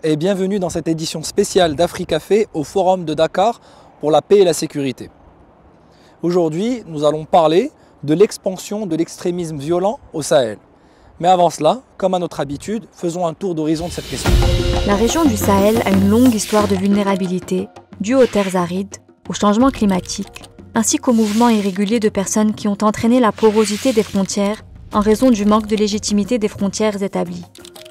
et bienvenue dans cette édition spéciale d'Africafé au Forum de Dakar pour la paix et la sécurité. Aujourd'hui, nous allons parler de l'expansion de l'extrémisme violent au Sahel. Mais avant cela, comme à notre habitude, faisons un tour d'horizon de cette question. La région du Sahel a une longue histoire de vulnérabilité due aux terres arides, au changement climatique, ainsi qu'aux mouvements irréguliers de personnes qui ont entraîné la porosité des frontières en raison du manque de légitimité des frontières établies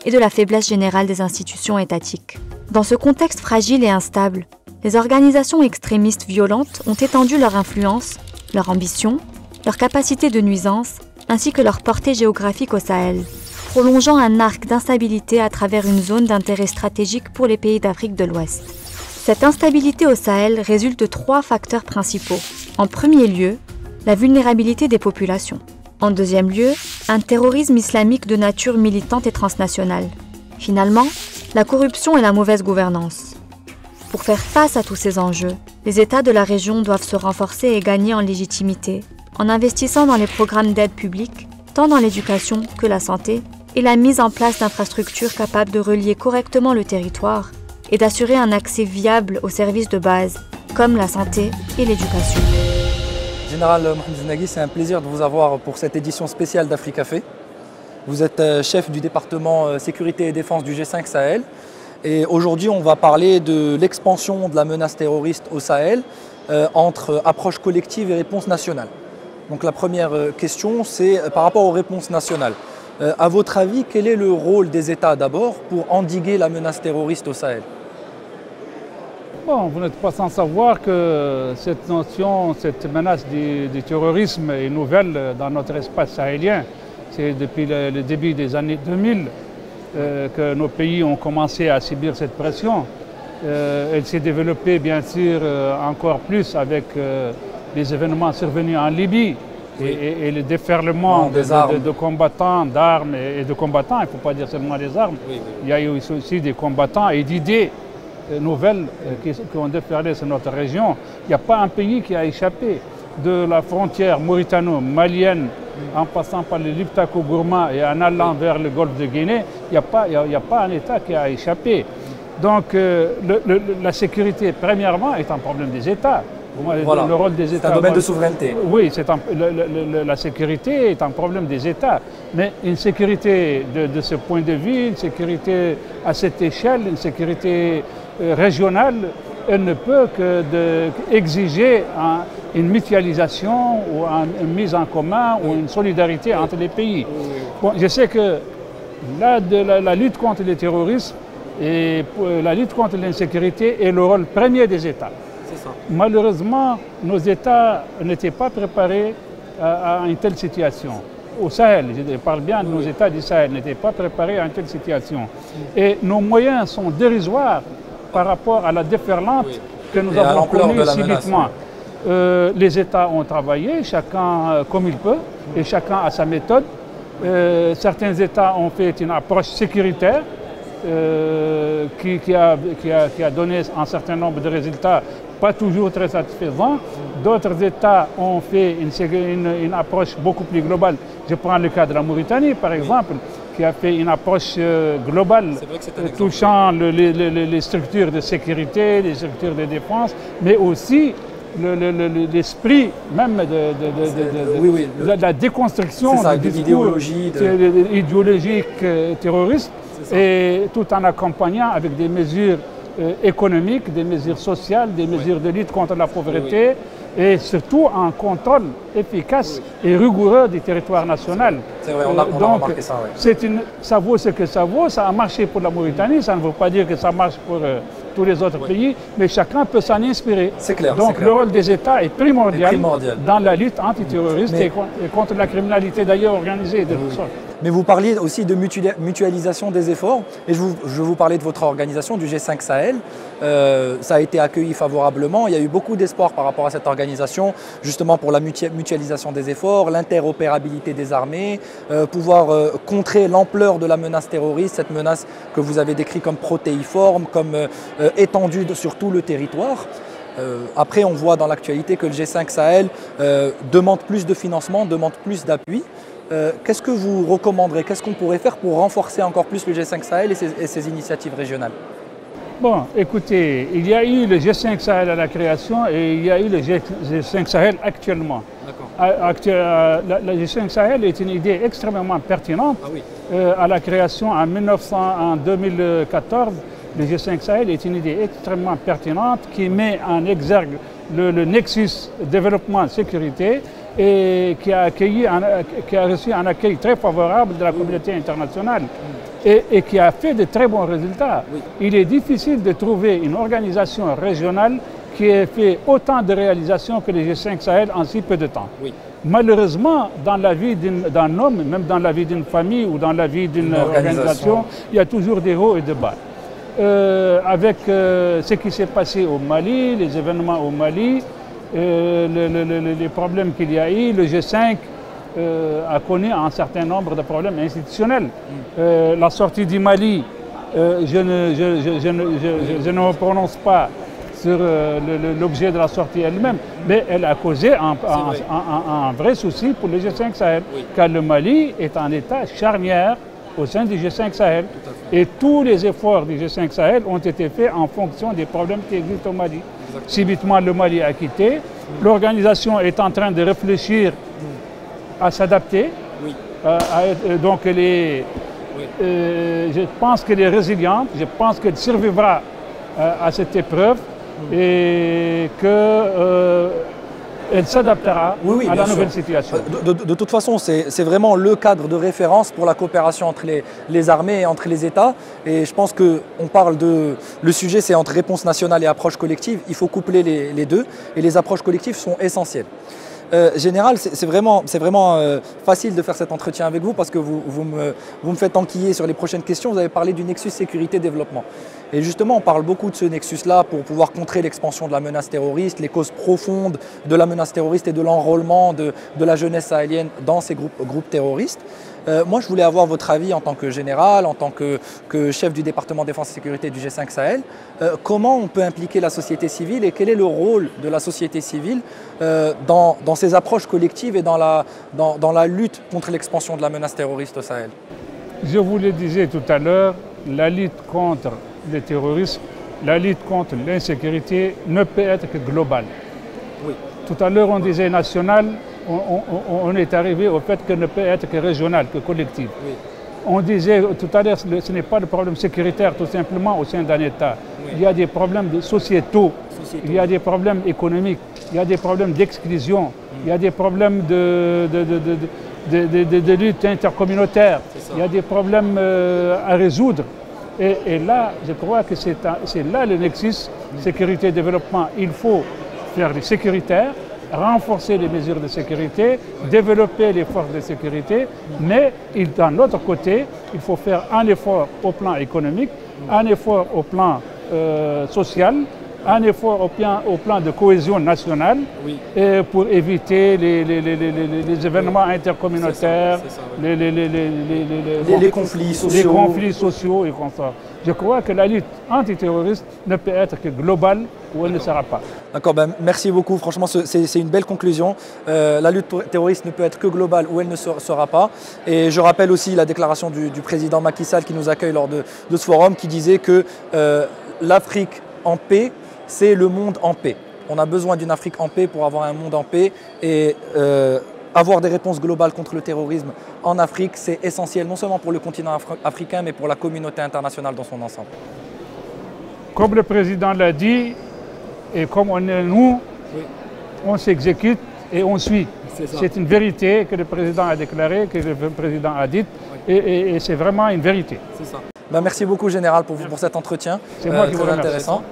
et de la faiblesse générale des institutions étatiques. Dans ce contexte fragile et instable, les organisations extrémistes violentes ont étendu leur influence, leur ambition, leur capacité de nuisance, ainsi que leur portée géographique au Sahel, prolongeant un arc d'instabilité à travers une zone d'intérêt stratégique pour les pays d'Afrique de l'Ouest. Cette instabilité au Sahel résulte de 3 facteurs principaux. En premier lieu, la vulnérabilité des populations. En deuxième lieu, un terrorisme islamique de nature militante et transnationale. Finalement, la corruption et la mauvaise gouvernance. Pour faire face à tous ces enjeux, les États de la région doivent se renforcer et gagner en légitimité, en investissant dans les programmes d'aide publique, tant dans l'éducation que la santé, et la mise en place d'infrastructures capables de relier correctement le territoire et d'assurer un accès viable aux services de base, comme la santé et l'éducation. Général Mohamed Zenaghi, c'est un plaisir de vous avoir pour cette édition spéciale d'Africafé. Vous êtes chef du département sécurité et défense du G5 Sahel. Et aujourd'hui, on va parler de l'expansion de la menace terroriste au Sahel entre approche collective et réponse nationale. Donc la première question, c'est par rapport aux réponses nationales. À votre avis, quel est le rôle des États d'abord pour endiguer la menace terroriste au Sahel ? Bon, vous n'êtes pas sans savoir que cette notion, cette menace du terrorisme est nouvelle dans notre espace sahélien. C'est depuis le début des années 2000 que nos pays ont commencé à subir cette pression. Elle s'est développée bien sûr encore plus avec les événements survenus en Libye et le déferlement de combattants, d'armes et de combattants. Il ne faut pas dire seulement des armes. Oui. Il y a eu aussi des combattants et d'idées nouvelles qui ont déferlé sur notre région. Il n'y a pas un pays qui a échappé. De la frontière mauritano-malienne en passant par le Liptako-Gourma et en allant vers le golfe de Guinée, il n'y a pas un État qui a échappé. Donc la sécurité, premièrement, est un problème des États. Voilà. Le rôle des États. C'est un domaine de souveraineté. Oui, la sécurité est un problème des États. Mais une sécurité de ce point de vue, une sécurité à cette échelle, une sécurité régionale, elle ne peut que exiger une mutualisation ou une mise en commun ou une solidarité entre les pays. Bon, je sais que la lutte contre le terrorisme et la lutte contre l'insécurité est le rôle premier des États. Malheureusement, nos États n'étaient pas préparés à une telle situation. Au Sahel, je parle bien de nos États du Sahel, n'étaient pas préparés à une telle situation. Et nos moyens sont dérisoires par rapport à la déferlante que nous avons connue subitement. Les États ont travaillé, chacun comme il peut, et chacun a sa méthode. Certains États ont fait une approche sécuritaire qui a donné un certain nombre de résultats pas toujours très satisfaisants. D'autres États ont fait une approche beaucoup plus globale. Je prends le cas de la Mauritanie, par exemple, qui a fait une approche globale touchant les structures de sécurité, les structures de défense, mais aussi l'esprit même de la déconstruction du discours idéologique terroriste, et tout en accompagnant avec des mesures économiques, des mesures sociales, des mesures de lutte contre la pauvreté et surtout un contrôle efficace et rigoureux du territoire national. C'est vrai, on a remarqué ça. Oui. Ça vaut ce que ça vaut, ça a marché pour la Mauritanie, ça ne veut pas dire que ça marche pour tous les autres pays, mais chacun peut s'en inspirer. C'est clair. Donc le rôle des États est primordial dans la lutte antiterroriste et contre la criminalité d'ailleurs organisée de toutes sortes. Mais vous parliez aussi de mutualisation des efforts, et je vais vous parler de votre organisation, du G5 Sahel. Ça a été accueilli favorablement, il y a eu beaucoup d'espoir par rapport à cette organisation, justement pour la mutualisation des efforts, l'interopérabilité des armées, pouvoir contrer l'ampleur de la menace terroriste, cette menace que vous avez décrite comme protéiforme, comme étendue sur tout le territoire. Après, on voit dans l'actualité que le G5 Sahel demande plus de financement, demande plus d'appui. Qu'est-ce que vous recommanderez? Qu'est-ce qu'on pourrait faire pour renforcer encore plus le G5 Sahel et ses initiatives régionales? Bon, écoutez, il y a eu le G5 Sahel à la création et il y a eu le G5 Sahel actuellement. La G5 Sahel est une idée extrêmement pertinente. Ah oui. À la création en 2014, le G5 Sahel est une idée extrêmement pertinente qui met en exergue le nexus développement-sécurité et qui a reçu un accueil très favorable de la communauté internationale et qui a fait de très bons résultats. Oui. Il est difficile de trouver une organisation régionale qui ait fait autant de réalisations que le G5 Sahel en si peu de temps. Oui. Malheureusement, dans la vie d'un homme, même dans la vie d'une famille ou dans la vie d'une organisation, il y a toujours des hauts et des bas. Avec ce qui s'est passé au Mali, les événements au Mali, les problèmes qu'il y a eu, le G5 a connu un certain nombre de problèmes institutionnels. La sortie du Mali, je ne me prononce pas sur l'objet de la sortie elle-même, mais elle a causé un vrai souci pour le G5 Sahel, car le Mali est un État charnière au sein du G5 Sahel. Et tous les efforts du G5 Sahel ont été faits en fonction des problèmes qui existent au Mali. Subitement, le Mali a quitté. L'organisation est en train de réfléchir à s'adapter. Donc, je pense qu'elle est résiliente, je pense qu'elle survivra à cette épreuve et qu'elle s'adaptera à la nouvelle situation. De toute façon, c'est vraiment le cadre de référence pour la coopération entre les armées et entre les États. Et je pense qu'on parle de... Le sujet, c'est entre réponse nationale et approche collective. Il faut coupler les deux et les approches collectives sont essentielles. Général, c'est vraiment facile de faire cet entretien avec vous parce que vous me faites enquiller sur les prochaines questions. Vous avez parlé du nexus sécurité-développement. Et justement, on parle beaucoup de ce nexus-là pour pouvoir contrer l'expansion de la menace terroriste, les causes profondes de la menace terroriste et de l'enrôlement de la jeunesse sahélienne dans ces groupes terroristes. Moi, je voulais avoir votre avis en tant que général, en tant que chef du département défense et sécurité du G5 Sahel. Comment on peut impliquer la société civile et quel est le rôle de la société civile dans ces approches collectives et dans la lutte contre l'expansion de la menace terroriste au Sahel? Je vous le disais tout à l'heure, la lutte contre le terrorisme, la lutte contre l'insécurité ne peut être que globale. Oui. Tout à l'heure, on disait national. On est arrivé au fait qu'elle ne peut être que régionale, que collective. Oui. On disait tout à l'heure que ce n'est pas de problème sécuritaire tout simplement au sein d'un État. Oui. Il y a des problèmes sociétaux, il y a des problèmes économiques, il y a des problèmes d'exclusion, il y a des problèmes de lutte intercommunautaire, il y a des problèmes à résoudre. Et là, je crois que c'est là le nexus sécurité-développement. Il faut faire du sécuritaire, renforcer les mesures de sécurité, développer les forces de sécurité, mais d'un autre côté, il faut faire un effort au plan économique, un effort au plan social, un effort au plan de cohésion nationale pour éviter les événements intercommunautaires, les conflits sociaux et consorts. Je crois que la lutte antiterroriste ne peut être que globale ou elle ne sera pas. D'accord, merci beaucoup. Franchement, c'est une belle conclusion. La lutte terroriste ne peut être que globale ou elle ne sera pas. Et je rappelle aussi la déclaration du président Macky Sall qui nous accueille lors de ce forum qui disait que l'Afrique en paix, c'est le monde en paix. On a besoin d'une Afrique en paix pour avoir un monde en paix et avoir des réponses globales contre le terrorisme en Afrique, c'est essentiel non seulement pour le continent africain mais pour la communauté internationale dans son ensemble. Comme le président l'a dit et comme on est nous, on s'exécute et on suit. C'est une vérité que le président a déclarée, que le président a dite et c'est vraiment une vérité. C'est ça. Merci beaucoup Général pour cet entretien. C'est moi qui vous remercie. Intéressant.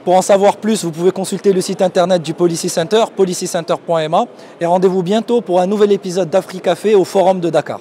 Pour en savoir plus, vous pouvez consulter le site internet du Policy Center, policycenter.ma, et rendez-vous bientôt pour un nouvel épisode d'Africafé au Forum de Dakar.